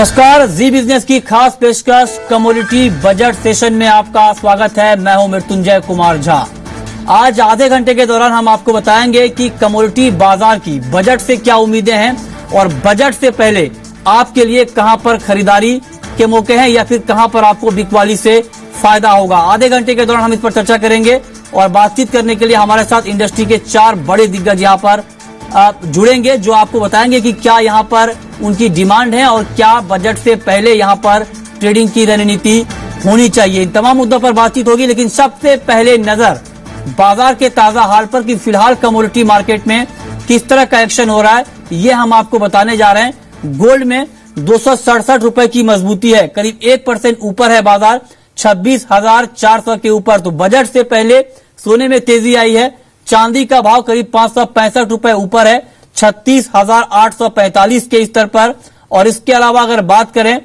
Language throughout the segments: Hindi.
नमस्कार, जी बिजनेस की खास पेशकश कमोडिटी बजट सेशन में आपका स्वागत है। मैं हूं मृत्युंजय कुमार झा। आज आधे घंटे के दौरान हम आपको बताएंगे कि कमोडिटी बाजार की बजट से क्या उम्मीदें हैं और बजट से पहले आपके लिए कहां पर खरीदारी के मौके हैं या फिर कहां पर आपको बिकवाली से फायदा होगा। आधे घंटे के दौरान हम इस पर चर्चा करेंगे और बातचीत करने के लिए हमारे साथ इंडस्ट्री के 4 बड़े दिग्गज यहाँ पर जुड़ेंगे, जो आपको बताएंगे कि क्या यहाँ पर उनकी डिमांड है और क्या बजट से पहले यहाँ पर ट्रेडिंग की रणनीति होनी चाहिए। इन तमाम मुद्दों पर बातचीत होगी, लेकिन सबसे पहले नजर बाजार के ताजा हाल पर कि फिलहाल कमोडिटी मार्केट में किस तरह का एक्शन हो रहा है, ये हम आपको बताने जा रहे हैं। गोल्ड में 267 रुपए की मजबूती है, करीब 1% ऊपर है बाजार, 26,400 के ऊपर। तो बजट से पहले सोने में तेजी आई है। चांदी का भाव करीब 565 रुपए ऊपर है, 36,845 के स्तर पर। और इसके अलावा अगर बात करें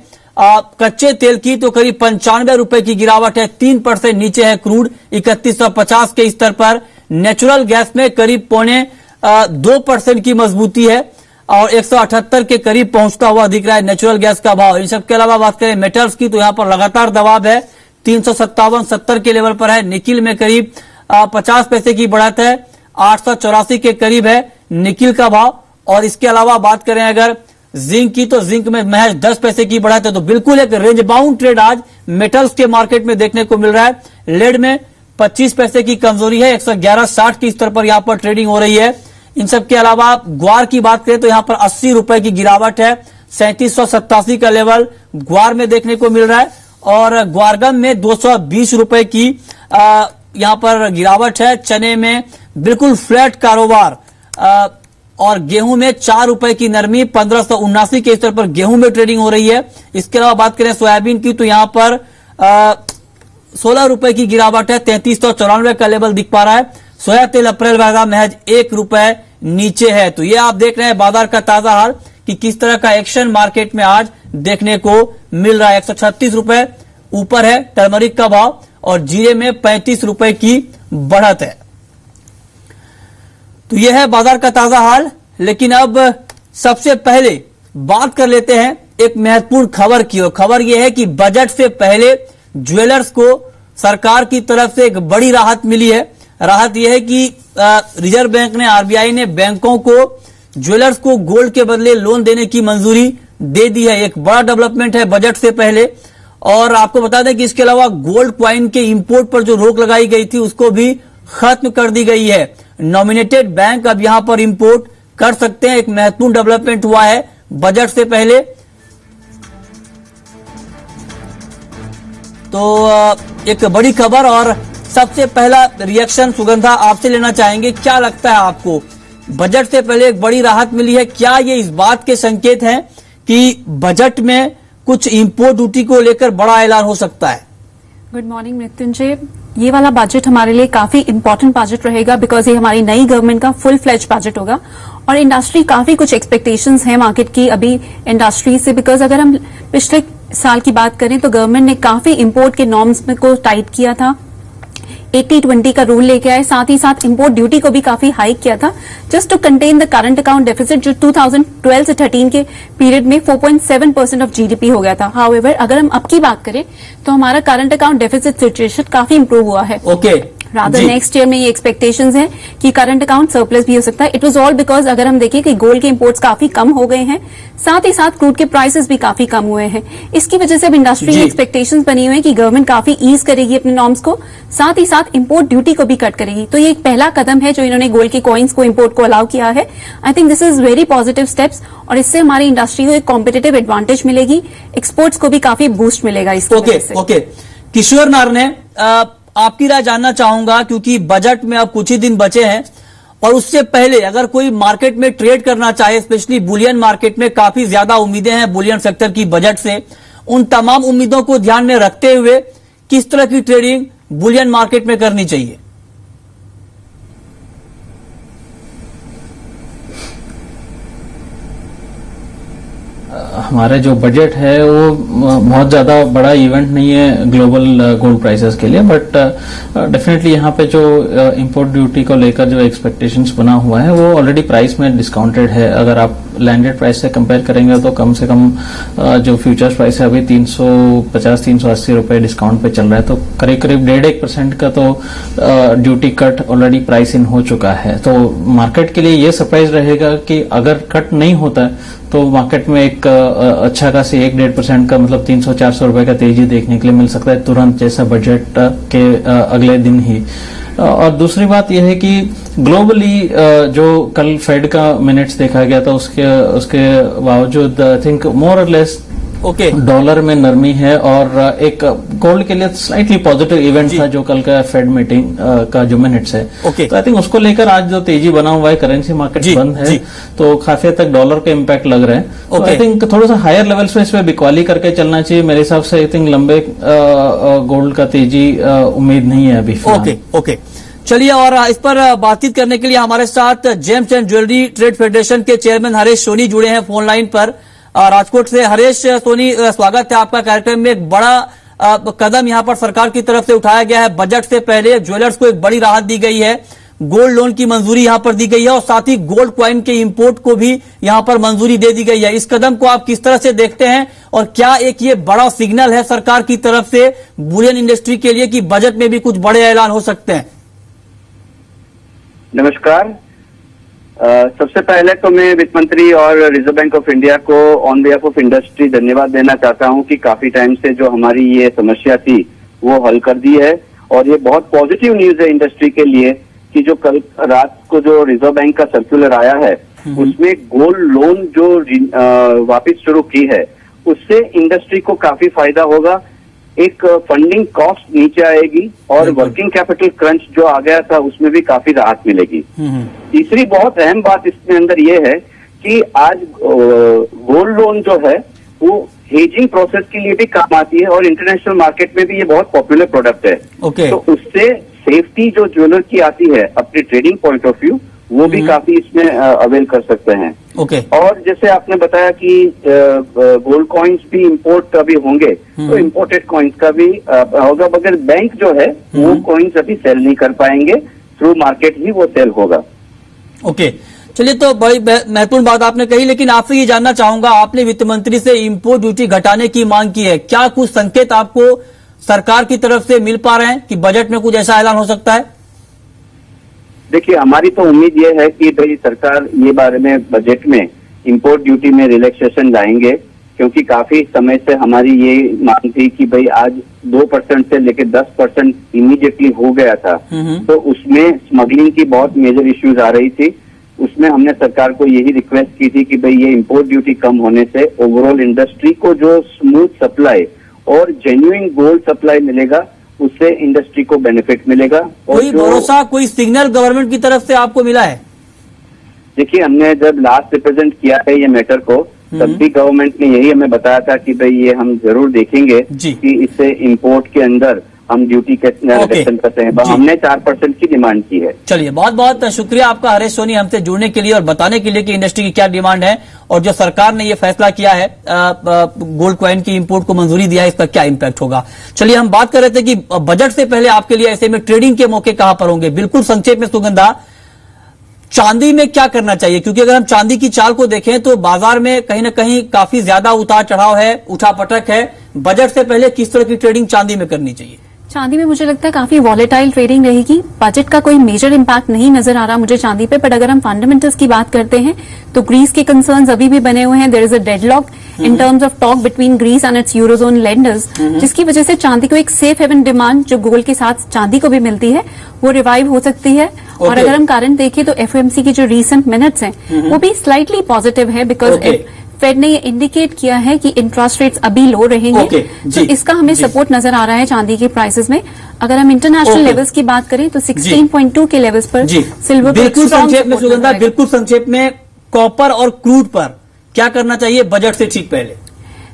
कच्चे तेल की तो करीब 95 रुपए की गिरावट है, 3% नीचे है क्रूड, 3150 के स्तर पर। नेचुरल गैस में करीब 2% की मजबूती है और 178 के करीब पहुंचता हुआ दिख रहा है नेचुरल गैस का भाव। इन सबके अलावा बात करें मेटल्स की तो यहां पर लगातार दबाव है, 357-70 के लेवल पर है। निकिल में करीब 50 पैसे की बढ़त है, 884 के करीब है निकिल का भाव। और इसके अलावा बात करें अगर जिंक की तो जिंक में महज 10 पैसे की बढ़त है। तो बिल्कुल एक रेंज बाउंड ट्रेड आज मेटल्स के मार्केट में देखने को मिल रहा है। लेड में 25 पैसे की कमजोरी है, 111.60 के स्तर पर यहां पर ट्रेडिंग हो रही है। इन सब के अलावा ग्वार की बात करें तो यहां पर 80 रुपए की गिरावट है, 3787 का लेवल ग्वार में देखने को मिल रहा है। और ग्वारगम में 220 रुपए की यहां पर गिरावट है। चने में बिल्कुल फ्लैट कारोबार और गेहूं में 4 रुपए की नरमी, 1579 के स्तर पर गेहूं में ट्रेडिंग हो रही है। इसके अलावा बात करें सोयाबीन की तो यहां पर 16 रुपए की गिरावट है, 3394 का लेवल दिख पा रहा है। सोया तेल अप्रैल बाजार महज 1 रुपए नीचे है। तो ये आप देख रहे हैं बाजार का ताजा हाल कि किस तरह का एक्शन मार्केट में आज देखने को मिल रहा है। 136 रुपए ऊपर है टर्मरिक का भाव और जीरे में 35 रुपए की बढ़त है। तो यह है बाजार का ताजा हाल। लेकिन अब सबसे पहले बात कर लेते हैं एक महत्वपूर्ण खबर की। और खबर यह है कि बजट से पहले ज्वेलर्स को सरकार की तरफ से एक बड़ी राहत मिली है। राहत यह है कि रिजर्व बैंक ने, आरबीआई ने बैंकों को ज्वेलर्स को गोल्ड के बदले लोन देने की मंजूरी दे दी है। एक बड़ा डेवलपमेंट है बजट से पहले। और आपको बता दें कि इसके अलावा गोल्ड क्वाइन के इंपोर्ट पर जो रोक लगाई गई थी उसको भी खत्म कर दी गई है। नॉमिनेटेड बैंक अब यहां पर इंपोर्ट कर सकते हैं। एक महत्वपूर्ण डेवलपमेंट हुआ है बजट से पहले। तो एक बड़ी खबर और सबसे पहला रिएक्शन सुगंधा आपसे लेना चाहेंगे। क्या लगता है आपको, बजट से पहले एक बड़ी राहत मिली है, क्या ये इस बात के संकेत हैं कि बजट में कुछ इंपोर्ट ड्यूटी को लेकर बड़ा ऐलान हो सकता है? Good morning Mrityunjay. ये वाला बजट हमारे लिए काफी इंपॉर्टेंट बजट रहेगा बिकॉज ये हमारी नई गवर्नमेंट का फुल फ्लेज बजट होगा। और इंडस्ट्री काफी कुछ एक्सपेक्टेशंस हैं मार्केट की अभी इंडस्ट्री से। बिकॉज अगर हम पिछले साल की बात करें तो गवर्नमेंट ने काफी इंपोर्ट के नॉर्म्स को टाइट किया था, 80-20 का रूल लेके आए, साथ ही साथ इंपोर्ट ड्यूटी को भी काफी हाइक किया था just to contain the current account deficit, जो 2012 से 13 के पीरियड में 4.7% ऑफ जीडीपी हो गया था। हाउएवर अगर हम अब की बात करें तो हमारा करंट अकाउंट डेफिसिट सिचुएशन काफी इंप्रूव हुआ है। रादर नेक्स्ट ईयर में ये एक्सपेक्टेशंस हैं कि करंट अकाउंट सरप्लस भी हो सकता है। इट वाज ऑल बिकॉज अगर हम देखें कि गोल्ड के इंपोर्ट्स काफी कम हो गए हैं, साथ ही साथ क्रूड के प्राइसेस भी काफी कम हुए हैं। इसकी वजह से अब इंडस्ट्री की एक्सपेक्टेशंस बनी हुई है कि गवर्नमेंट काफी ईज करेगी अपने नॉर्म्स को, साथ ही साथ इंपोर्ट ड्यूटी को भी कट करेगी। तो ये एक पहला कदम है जो इन्होंने गोल्ड के कॉइन्स को इंपोर्ट को अलाउ किया है। I think this is very positive steps और इससे हमारी इंडस्ट्री को एक कॉम्पिटिटिव एडवांटेज मिलेगी, एक्सपोर्ट्स को भी काफी बूस्ट मिलेगा इसकी वजह से। ओके, किशोर नार ने आपकी राय जानना चाहूंगा क्योंकि बजट में अब कुछ ही दिन बचे हैं और उससे पहले अगर कोई मार्केट में ट्रेड करना चाहे, स्पेशली बुलियन मार्केट में काफी ज्यादा उम्मीदें हैं बुलियन सेक्टर की बजट से, उन तमाम उम्मीदों को ध्यान में रखते हुए किस तरह की ट्रेडिंग बुलियन मार्केट में करनी चाहिए? हमारा जो बजट है वो बहुत ज़्यादा बड़ा इवेंट नहीं है ग्लोबल गोल्ड प्राइसेस के लिए, बट डेफिनेटली यहाँ पे जो इंपोर्ट ड्यूटी को लेकर जो एक्सपेक्टेशंस बना हुआ है वो ऑलरेडी प्राइस में डिस्काउंटेड है। अगर आप लैंडेड प्राइस से कंपेयर करेंगे तो कम से कम जो फ्यूचर्स प्राइस है अभी 350-380 रुपए डिस्काउंट पे चल रहा है, तो करीब करीब 1.5% का तो duty cut already price in हो चुका है। तो मार्केट के लिए ये सरप्राइज रहेगा कि अगर कट नहीं होता है तो मार्केट में एक अच्छा खासी 1-1.5% का मतलब 300-400 रुपए का तेजी देखने के लिए मिल सकता है तुरंत, जैसा बजट के अगले दिन ही। और दूसरी बात यह है कि ग्लोबली जो कल फेड का मिनट्स देखा गया था उसके बावजूद आई थिंक मोर और लेस डॉलर में नरमी है और एक गोल्ड के लिए स्लाइटली पॉजिटिव इवेंट था जो कल का फेड मीटिंग का जो मिनट्स है। तो आई थिंक उसको लेकर आज जो तेजी बना हुआ है, करेंसी मार्केट बंद है तो काफी हद तक डॉलर का इम्पैक्ट लग रहा है। तो आई थिंक थोड़ा सा हायर लेवल्स पे इस पे बिकवाली करके चलना चाहिए मेरे हिसाब से। आई थिंक लंबे गोल्ड का तेजी उम्मीद नहीं है अभी। ओके चलिए, और इस पर बातचीत करने के लिए हमारे साथ James and jewellery trade federation के चेयरमैन हरीश सोनी जुड़े हैं फोन लाइन पर राजकोट से। हरीश सोनी, स्वागत है आपका कार्यक्रम में। एक बड़ा कदम यहां पर सरकार की तरफ से उठाया गया है। बजट से पहले ज्वेलर्स को एक बड़ी राहत दी गई है, गोल्ड लोन की मंजूरी यहां पर दी गई है और साथ ही गोल्ड कॉइन के इंपोर्ट को भी यहां पर मंजूरी दे दी गई है। इस कदम को आप किस तरह से देखते हैं और क्या एक ये बड़ा सिग्नल है सरकार की तरफ से बुलियन इंडस्ट्री के लिए कि बजट में भी कुछ बड़े ऐलान हो सकते हैं? नमस्कार। सबसे पहले तो मैं वित्त मंत्री और रिजर्व बैंक ऑफ इंडिया को ऑन बिहाफ ऑफ इंडस्ट्री धन्यवाद देना चाहता हूं कि काफी टाइम से जो हमारी ये समस्या थी वो हल कर दी है। और ये बहुत पॉजिटिव न्यूज है इंडस्ट्री के लिए कि जो कल रात को जो रिजर्व बैंक का सर्कुलर आया है उसमें गोल्ड लोन जो वापस शुरू की है उससे इंडस्ट्री को काफी फायदा होगा। एक फंडिंग कॉस्ट नीचे आएगी और वर्किंग कैपिटल क्रंच जो आ गया था उसमें भी काफी राहत मिलेगी। तीसरी बहुत अहम बात इसमें अंदर ये है कि आज गोल्ड लोन जो है वो हेजिंग प्रोसेस के लिए भी काम आती है और इंटरनेशनल मार्केट में भी ये बहुत पॉपुलर प्रोडक्ट है। तो उससे सेफ्टी जो ज्वेलर की आती है अपने ट्रेडिंग पॉइंट ऑफ व्यू वो भी काफी इसमें अवेल कर सकते हैं। और जैसे आपने बताया कि गोल्ड कॉइन्स भी इंपोर्ट अभी होंगे तो इंपोर्टेड कॉइन्स का भी होगा, मगर बैंक जो है वो कॉइन्स अभी सेल नहीं कर पाएंगे, थ्रू मार्केट ही वो सेल होगा। चलिए, तो बड़ी महत्वपूर्ण बात आपने कही, लेकिन आपसे ये जानना चाहूंगा, आपने वित्त मंत्री से इंपोर्ट ड्यूटी घटाने की मांग की है, क्या कुछ संकेत आपको सरकार की तरफ से मिल पा रहे हैं कि बजट में कुछ ऐसा ऐलान हो सकता है? देखिए, हमारी तो उम्मीद ये है कि भाई सरकार ये बारे में बजट में इंपोर्ट ड्यूटी में रिलैक्सेशन लाएंगे, क्योंकि काफी समय से हमारी ये मांग थी कि भाई आज 2% से लेकर 10% इमीडिएटली हो गया था, तो उसमें स्मगलिंग की बहुत मेजर इश्यूज आ रही थी। उसमें हमने सरकार को यही रिक्वेस्ट की थी कि भाई ये इंपोर्ट ड्यूटी कम होने से ओवरऑल इंडस्ट्री को जो स्मूथ सप्लाई और जेन्युइन गोल्ड सप्लाई मिलेगा उससे इंडस्ट्री को बेनिफिट मिलेगा। कोई भरोसा, कोई सिग्नल गवर्नमेंट की तरफ से आपको मिला है? देखिए, हमने जब लास्ट रिप्रेजेंट किया है ये मैटर को तब भी गवर्नमेंट ने यही हमें बताया था कि भाई ये हम जरूर देखेंगे कि इससे इंपोर्ट के अंदर हम ड्यूटी रिडक्शन करते हैं। हमने 4% की डिमांड की है। चलिए, बहुत बहुत शुक्रिया आपका हरीश सोनी हमसे जुड़ने के लिए और बताने के लिए कि इंडस्ट्री की क्या डिमांड है और जो सरकार ने ये फैसला किया है गोल्ड कॉइन की इंपोर्ट को मंजूरी दिया है, इसका क्या इम्पैक्ट होगा। चलिए, हम बात कर रहे थे कि बजट से पहले आपके लिए ऐसे में ट्रेडिंग के मौके कहां पर होंगे। बिल्कुल संक्षेप में सुगंधा, चांदी में क्या करना चाहिए, क्योंकि अगर हम चांदी की चाल को देखें तो बाजार में कहीं ना कहीं काफी ज्यादा उतार चढ़ाव है, उठापटक है। बजट से पहले किस तरह की ट्रेडिंग चांदी में करनी चाहिए? चांदी में मुझे लगता है काफी वॉलेटाइल ट्रेडिंग रहेगी। बजट का कोई मेजर इम्पैक्ट नहीं नजर आ रहा मुझे चांदी पे, बट अगर हम फंडामेंटल्स की बात करते हैं तो ग्रीस के कंसर्न्स अभी भी बने हुए हैं। There is a deadlock in terms of talk between Greece and its eurozone lenders, जिसकी वजह से चांदी को एक सेफ हेवन डिमांड जो गोल्ड के साथ चांदी को भी मिलती है वो रिवाइव हो सकती है। और अगर हम कारण देखें तो एफओएमसी की जो रीसेंट मिनट्स हैं वो भी स्लाइटली पॉजिटिव है, बिकॉज फेड ने ये इंडिकेट किया है कि इंटरेस्ट रेट्स अभी लो रहेंगे। तो इसका हमें सपोर्ट नजर आ रहा है चांदी के प्राइसेस में। अगर हम इंटरनेशनल लेवल्स की बात करें तो 16.2 के लेवल्स पर सिल्वर बिल्कुल संक्षेप में सुगंधा, बिल्कुल संक्षेप में कॉपर और क्रूड पर क्या करना चाहिए बजट से ठीक पहले?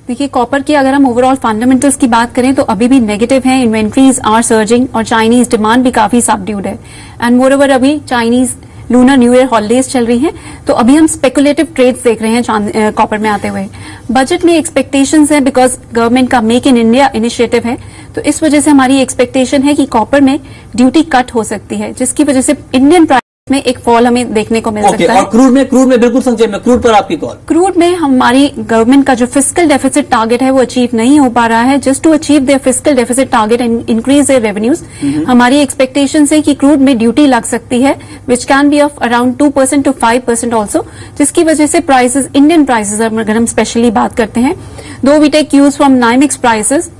देखिए, कॉपर की अगर हम ओवरऑल फंडामेंटल्स की बात करें तो अभी भी नेगेटिव है। इन्वेंट्रीज आर सर्जिंग और चाइनीज डिमांड भी काफी सबड्यूड है। एंड मोरओवर अभी Chinese lunar new year holidays चल रही हैं, तो अभी हम स्पेकुलेटिव ट्रेड्स देख रहे हैं कॉपर में आते हुए। बजट में एक्सपेक्टेशंस है बिकॉज गवर्नमेंट का मेक इन इंडिया इनिशिएटिव है, तो इस वजह से हमारी एक्सपेक्टेशन है कि कॉपर में ड्यूटी कट हो सकती है, जिसकी वजह से इंडियन में एक फॉल हमें देखने को मिल सकता है। और क्रूड में बिल्कुल संक्षेप में क्रूड पर आपकी कॉल। क्रूड में हमारी गवर्नमेंट का जो फिस्कल डेफिसिट टारगेट है वो अचीव नहीं हो पा रहा है। Just to achieve their fiscal deficit target and increase their revenues, हमारी एक्सपेक्टेशन है कि क्रूड में ड्यूटी लग सकती है which can be of around 2% to 5% also, जिसकी वजह से प्राइसेस, इंडियन प्राइसेस अगर हम स्पेशली बात करते हैं, though we take use from Nymex prices,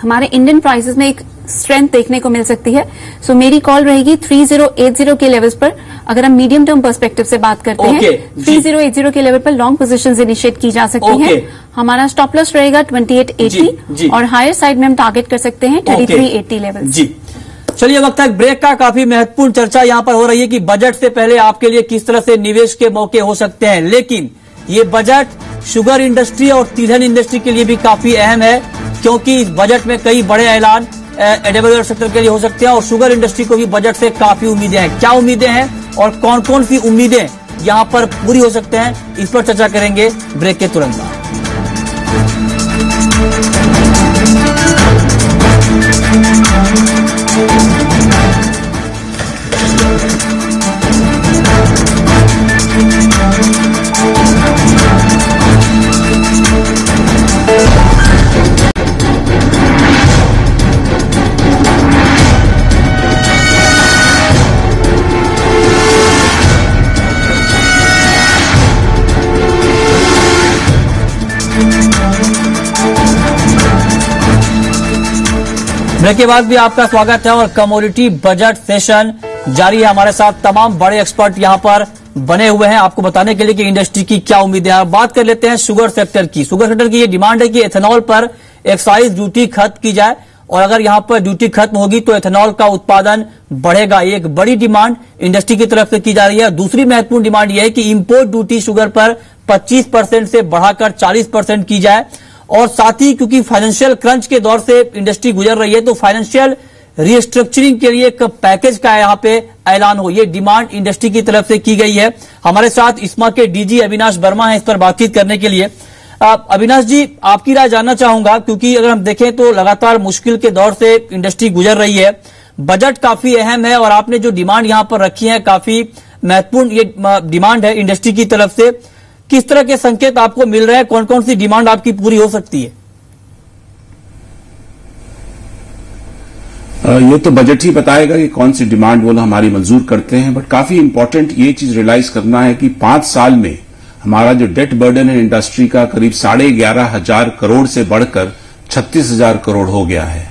हमारे इंडियन प्राइसेस में एक स्ट्रेंथ देखने को मिल सकती है। सो मेरी कॉल रहेगी 3080 के लेवल्स पर। अगर हम मीडियम टर्म पर्सपेक्टिव से बात करते हैं, 3080 के लेवल पर लॉन्ग पोजीशंस इनिशिएट की जा सकती हैं। हमारा स्टॉप लॉस रहेगा 2880 और हायर साइड में हम टारगेट कर सकते हैं 3380 लेवल। जी चलिए, वक्त है ब्रेक का। काफी महत्वपूर्ण चर्चा यहाँ पर हो रही है कि बजट से पहले आपके लिए किस तरह से निवेश के मौके हो सकते हैं, लेकिन ये बजट शुगर इंडस्ट्री और तिलहन इंडस्ट्री के लिए भी काफी अहम है, क्योंकि इस बजट में कई बड़े ऐलान एडेबल सेक्टर के लिए हो सकते हैं और शुगर इंडस्ट्री को भी बजट से काफी उम्मीदें हैं। क्या उम्मीदें हैं और कौन कौन सी उम्मीदें यहां पर पूरी हो सकते हैं, इस पर चर्चा करेंगे ब्रेक के तुरंत बाद। ब्रेक के बाद भी आपका स्वागत है और कमोडिटी बजट सेशन जारी है। हमारे साथ तमाम बड़े एक्सपर्ट यहां पर बने हुए हैं आपको बताने के लिए कि इंडस्ट्री की क्या उम्मीदें हैं। बात कर लेते हैं शुगर सेक्टर की। शुगर सेक्टर की ये डिमांड है कि एथेनॉल पर एक्साइज ड्यूटी खत्म की जाए और अगर यहां पर ड्यूटी खत्म होगी तो एथेनॉल का उत्पादन बढ़ेगा। ये एक बड़ी डिमांड इंडस्ट्री की तरफ से की जा रही है। दूसरी महत्वपूर्ण डिमांड यह है कि इंपोर्ट ड्यूटी शुगर पर 25% से बढ़ाकर 40% की जाए और साथ ही क्योंकि फाइनेंशियल क्रंच के दौर से इंडस्ट्री गुजर रही है तो फाइनेंशियल रिस्ट्रक्चरिंग के लिए एक पैकेज का यहां पे ऐलान हो, ये डिमांड इंडस्ट्री की तरफ से की गई है। हमारे साथ इस्मा के डीजी अविनाश वर्मा हैं इस पर बातचीत करने के लिए। अविनाश जी, आपकी राय जानना चाहूंगा, क्योंकि अगर हम देखें तो लगातार मुश्किल के दौर से इंडस्ट्री गुजर रही है, बजट काफी अहम है और आपने जो डिमांड यहां पर रखी है काफी महत्वपूर्ण ये डिमांड है इंडस्ट्री की तरफ से। किस तरह के संकेत आपको मिल रहे हैं, कौन कौन सी डिमांड आपकी पूरी हो सकती है? ये तो बजट ही बताएगा कि कौन सी डिमांड वो हमारी मंजूर करते हैं, बट काफी इंपॉर्टेंट ये चीज रियलाइज करना है कि 5 साल में हमारा जो डेट बर्डन है इंडस्ट्री का करीब 11,500 करोड़ से बढ़कर 36,000 करोड़ हो गया है।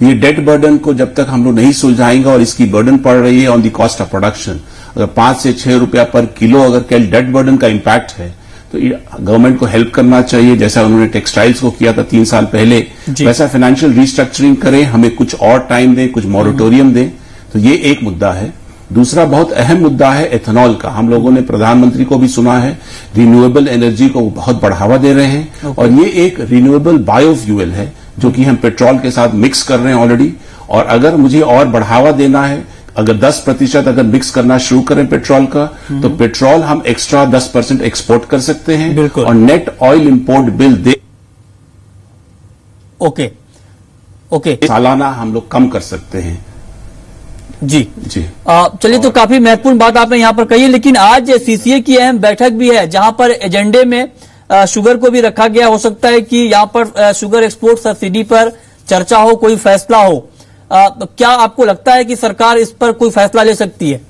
ये डेट बर्डन को जब तक हम लोग नहीं सुलझाएंगे और इसकी बर्डन पड़ रही है on the cost of production, अगर 5 से 6 रुपया पर किलो अगर डेट बर्डन का इम्पैक्ट है तो गवर्नमेंट को हेल्प करना चाहिए, जैसा उन्होंने टेक्सटाइल्स को किया था 3 साल पहले, वैसा फाइनेंशियल रिस्ट्रक्चरिंग करें, हमें कुछ और टाइम दें, कुछ मॉरिटोरियम दें। तो ये एक मुद्दा है। दूसरा बहुत अहम मुद्दा है एथेनॉल का। हम लोगों ने प्रधानमंत्री को भी सुना है, रिन्यूएबल एनर्जी को बहुत बढ़ावा दे रहे हैं और ये एक रिन्यूएबल बायोफ्यूल है जो कि हम पेट्रोल के साथ मिक्स कर रहे हैं ऑलरेडी। और अगर मुझे और बढ़ावा देना है, अगर 10% अगर मिक्स करना शुरू करें पेट्रोल का, तो पेट्रोल हम एक्स्ट्रा 10% एक्सपोर्ट कर सकते हैं और नेट ऑयल इंपोर्ट बिल दे ओके सालाना हम लोग कम कर सकते हैं। जी चलिए, तो काफी महत्वपूर्ण बात आपने यहां पर कही है, लेकिन आज सीसीए की अहम बैठक भी है जहां पर एजेंडे में शुगर को भी रखा गया। हो सकता है कि यहां पर शुगर एक्सपोर्ट सब्सिडी पर चर्चा हो, कोई फैसला हो। क्या आपको लगता है कि सरकार इस पर कोई फैसला ले सकती है?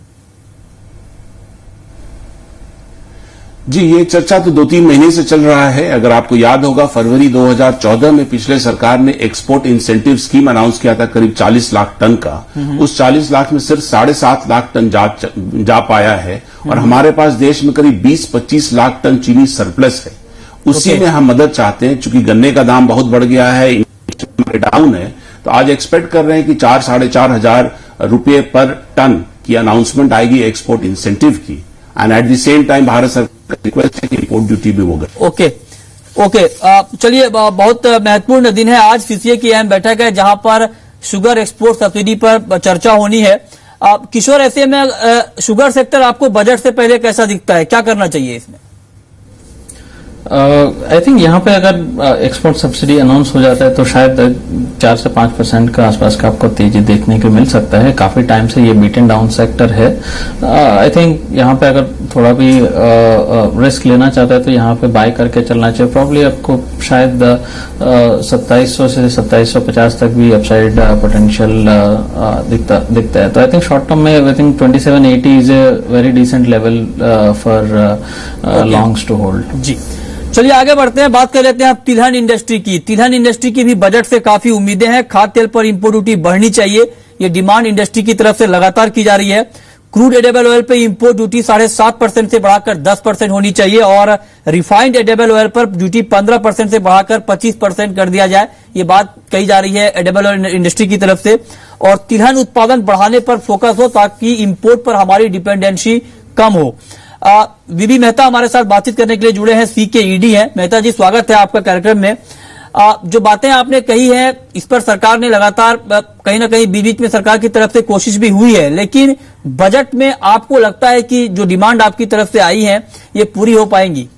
जी, ये चर्चा तो 2-3 महीने से चल रहा है। अगर आपको याद होगा, फरवरी 2014 में पिछले सरकार ने एक्सपोर्ट इंसेंटिव स्कीम अनाउंस किया था करीब 40 लाख टन का। उस 40 लाख में सिर्फ 7.5 लाख टन जा पाया है और हमारे पास देश में करीब 20-25 लाख टन चीनी सरप्लस है। उसी में हम मदद चाहते हैं। चूंकि गन्ने का दाम बहुत बढ़ गया है, डाउन है, तो आज एक्सपेक्ट कर रहे हैं कि 4-4.5 हजार रुपये पर टन की अनाउंसमेंट आएगी एक्सपोर्ट इंसेंटिव की। And at the same time Bharat सरकार की रिक्वेस्ट है कि इंपोर्ट ड्यूटी भी होगा। ओके चलिए, बहुत महत्वपूर्ण दिन है आज। सीसीए की अहम बैठक है जहां पर शुगर एक्सपोर्ट सब्सिडी पर चर्चा होनी है। किशोर, ऐसे में शुगर सेक्टर आपको बजट से पहले कैसा दिखता है, क्या करना चाहिए इसमें? आई थिंक यहाँ पे अगर एक्सपोर्ट सब्सिडी अनाउंस हो जाता है तो शायद 4 से 5% का आसपास का आपको तेजी देखने को मिल सकता है। काफी टाइम से ये बीट एंड डाउन सेक्टर है। आई थिंक यहाँ पे अगर थोड़ा भी रिस्क लेना चाहता है तो यहाँ पे बाय करके चलना चाहिए। प्रॉब्ली आपको शायद 2700 से 2750 तक भी अपसाइड पोटेंशियल दिखता है। तो आई थिंक शॉर्ट टर्म में I think 2780 is a very decent level for longs to hold. जी, चलिए आगे बढ़ते हैं, बात कर लेते हैं अब तिलहन इंडस्ट्री की। तिलहन इंडस्ट्री की भी बजट से काफी उम्मीदें हैं। खाद्य तेल पर इंपोर्ट ड्यूटी बढ़नी चाहिए, ये डिमांड इंडस्ट्री की तरफ से लगातार की जा रही है। क्रूड एडिबल ऑयल पे इंपोर्ट ड्यूटी 7.5% से बढ़ाकर 10% होनी चाहिए और रिफाइंड एडिबल ऑयल पर ड्यूटी 15% से बढ़ाकर 25% कर दिया जाए, ये बात कही जा रही है एडिबल ऑयल इंडस्ट्री की तरफ से। और तिलहन उत्पादन बढ़ाने पर फोकस हो ताकि इंपोर्ट पर हमारी डिपेंडेंसी कम हो। वीबी मेहता हमारे साथ बातचीत करने के लिए जुड़े हैं, CKED हैं। मेहता जी, स्वागत है आपका कार्यक्रम में। जो बातें आपने कही हैं इस पर सरकार ने लगातार कहीं ना कहीं बीच में सरकार की तरफ से कोशिश भी हुई है, लेकिन बजट में आपको लगता है कि जो डिमांड आपकी तरफ से आई है ये पूरी हो पाएंगी?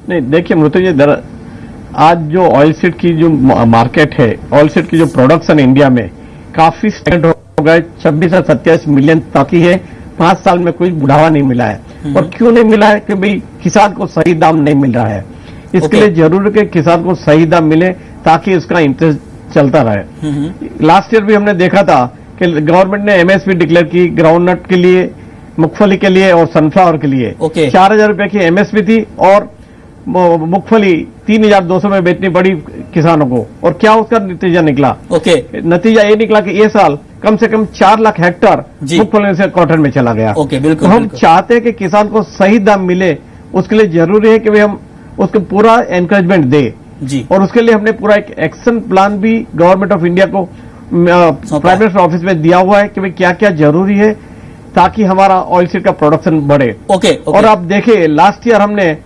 नहीं, देखिए मृत्युंजय, आज जो ऑयल सीड की जो मार्केट है, ऑयल सीड की जो प्रोडक्शन इंडिया में काफी स्टैग्नेंट हो गए। 26 से 27 मिलियन बाकी है। 5 साल में कोई बढ़ावा नहीं मिला है। और क्यों नहीं मिला है? कि भाई किसान को सही दाम नहीं मिल रहा है। इसके लिए जरूर है कि किसान को सही दाम मिले ताकि उसका इंटरेस्ट चलता रहे। लास्ट ईयर भी हमने देखा था कि गवर्नमेंट ने MSP डिक्लेयर की ग्राउंडनट के लिए, मूंगफली के लिए और सनफ्लावर के लिए। 4000 रुपए की MSP थी और मूंगफली 3200 में बेचनी पड़ी किसानों को। और क्या उसका नतीजा निकला? नतीजा ये निकला कि ये साल कम से कम 4 लाख हेक्टर मूंगफली से कॉटन में चला गया। तो हम चाहते हैं कि किसान को सही दाम मिले, उसके लिए जरूरी है कि भाई हम उसको पूरा एनकरेजमेंट दे। और उसके लिए हमने पूरा एक एक्शन प्लान भी गवर्नमेंट ऑफ इंडिया को प्राइम मिनिस्टर ऑफिस में दिया हुआ है कि भाई क्या क्या जरूरी है ताकि हमारा ऑयल सीड का प्रोडक्शन बढ़े। और आप देखिए लास्ट ईयर हमने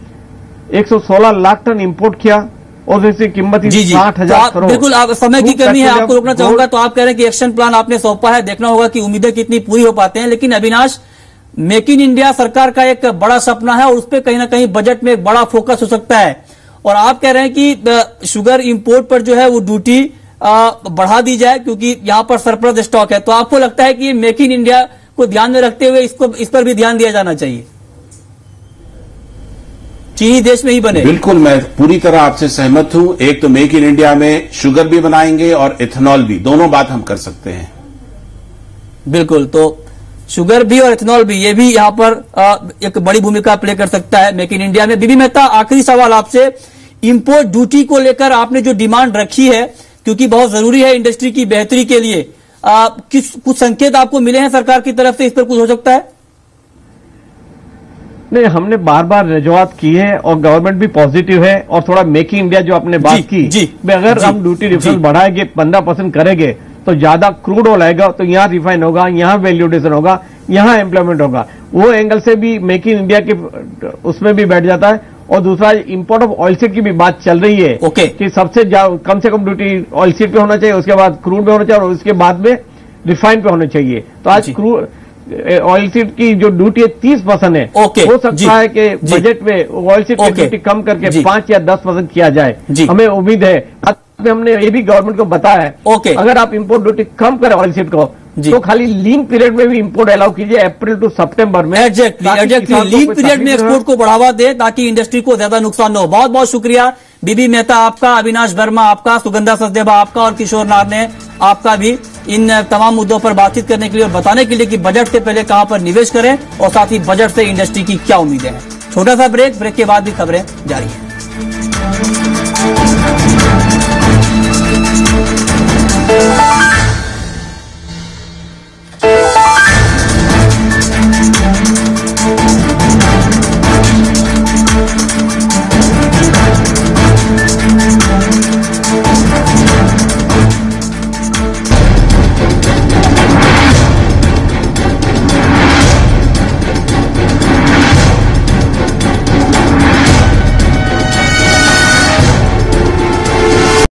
116 लाख टन इंपोर्ट किया और इसकी कीमत 60,000 करोड़। बिल्कुल, आप समय की कमी है, आपको रोकना चाहूंगा। तो आप कह रहे हैं कि एक्शन प्लान आपने सौंपा है, देखना होगा कि उम्मीदें कितनी पूरी हो पाते हैं। लेकिन अविनाश, मेक इन इंडिया सरकार का एक बड़ा सपना है और उस पर कहीं ना कहीं बजट में एक बड़ा फोकस हो सकता है। और आप कह रहे हैं कि शुगर इंपोर्ट पर जो है वो ड्यूटी बढ़ा दी जाए क्योंकि यहां पर सरप्लस स्टॉक है। तो आपको लगता है कि ये मेक इन इंडिया को ध्यान में रखते हुए इस पर भी ध्यान दिया जाना चाहिए, चीनी देश में ही बने? बिल्कुल, मैं पूरी तरह आपसे सहमत हूं। एक तो मेक इन इंडिया में शुगर भी बनाएंगे और इथेनॉल भी, दोनों बात हम कर सकते हैं। बिल्कुल, तो शुगर भी और इथेनॉल भी, ये भी यहां पर एक बड़ी भूमिका प्ले कर सकता है मेक इन इंडिया में। बीबी मेहता, आखिरी सवाल आपसे, इंपोर्ट ड्यूटी को लेकर आपने जो डिमांड रखी है, क्योंकि बहुत जरूरी है इंडस्ट्री की बेहतरी के लिए, कुछ संकेत आपको मिले हैं सरकार की तरफ से, इस पर कुछ हो सकता है? नहीं, हमने बार बार रजूआत की है और गवर्नमेंट भी पॉजिटिव है। और थोड़ा मेक इन इंडिया जो आपने बात की, अगर हम ड्यूटी डिफरेंस बढ़ाएंगे, 15% करेंगे तो ज्यादा क्रूड ऑयल आएगा, तो यहाँ रिफाइन होगा, यहाँ वैल्यू एडिशन होगा, यहाँ एम्प्लॉयमेंट होगा। वो एंगल से भी मेक इन इंडिया के उसमें भी बैठ जाता है। और दूसरा, इंपोर्ट ऑफ ऑयल सीड की भी बात चल रही है कि सबसे कम से कम ड्यूटी ऑयल सीड पे होना चाहिए, उसके बाद क्रूड पे होना चाहिए और उसके बाद में रिफाइन पे होना चाहिए। तो आज क्रूड ऑयल सीड की जो ड्यूटी है 30% है। हो सकता है कि बजट में ऑयल सीड की ड्यूटी कम करके 5 या 10% किया जाए। हमें उम्मीद है, हमने ये भी गवर्नमेंट को बताया है, अगर आप इंपोर्ट ड्यूटी कम करें ऑयल सीड को तो खाली लीन पीरियड में भी इंपोर्ट अलाउ कीजिए, अप्रैल टू सितंबर में। एग्जैक्टली लीन पीरियड में एक्सपोर्ट को बढ़ावा दे ताकि इंडस्ट्री को ज्यादा नुकसान न हो। बहुत बहुत शुक्रिया बीबी मेहता आपका, अविनाश वर्मा आपका, सुगंधा सचदेवा आपका और किशोर नाथ ने आपका भी इन तमाम मुद्दों पर बातचीत करने के लिए और बताने के लिए कि बजट से पहले कहां पर निवेश करें और साथ ही बजट से इंडस्ट्री की क्या उम्मीदें हैं। छोटा सा ब्रेक के बाद भी खबरें जारी है।